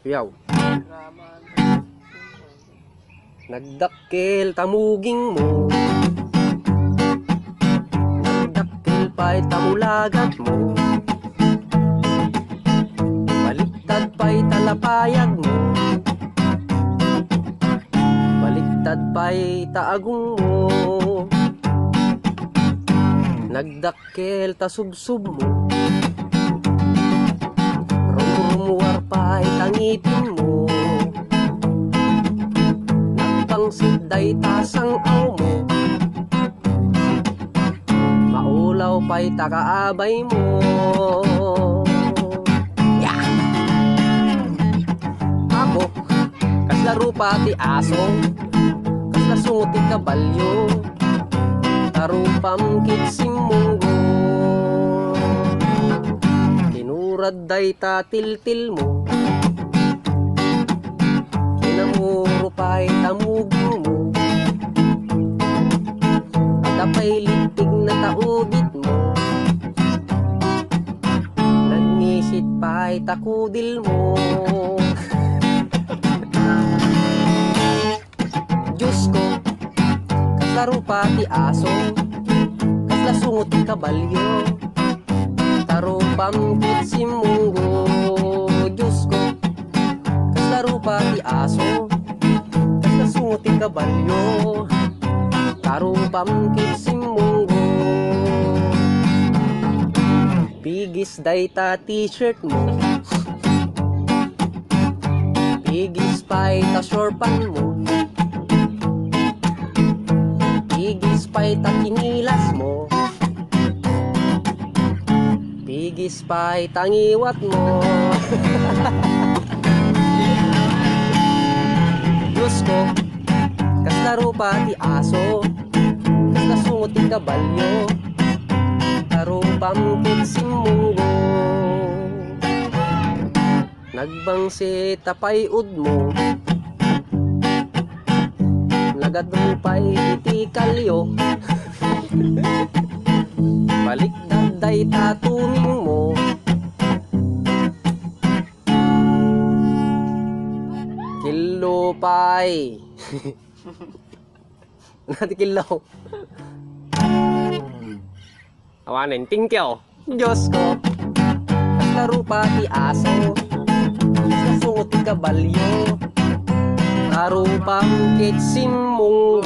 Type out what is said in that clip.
Yaw. Nagdakkel tamuging mo, nagdakkel pa'y tamulagat mo, baliktad pa'y talapayag mo, baliktad pa'y taagong mo, nagdakkel tasubsub mo, rumumuwar pa'y tangipin mo, pangsit day tasang aw mo, maulaw pa'y takaabay mo. Yeah! Ako, kaslaro pati aso, kaslasungot ti kabalyo, tarupam kitsim munggo, tinurad day tatiltil mo, kinamuro pa'y tamugin mo, at apa'y litig na taubit mo, nagnisit pa'y takudil mo. Diyos ko, kaslaro pati aso, kaslasungot ti kabalyo, tarupam kitsim munggo. Diyos ko, kaslaro pati aso, kaslasungot ti kabalyo, tarupam kitsim munggo. Bigis day ta t-shirt mo, bigis pa'y ta shorpan mo, bigis pa'y ta kinilas mo, bigis pa'y tangiwat mo. Diyos ko, kaslaro pati aso, kaslasungot ti kabalyo, tarupam kitsim munggo. Nagbangsi tapay ud mo, nagadupay iti kalyo, baliktad day tatuming mo, kilupay. Nati kilaw. Awanin, tingkyaw. Diyos ko, kaslaro pati aso, kaslasungot ti kabalyo, tarupam kitsim munggo.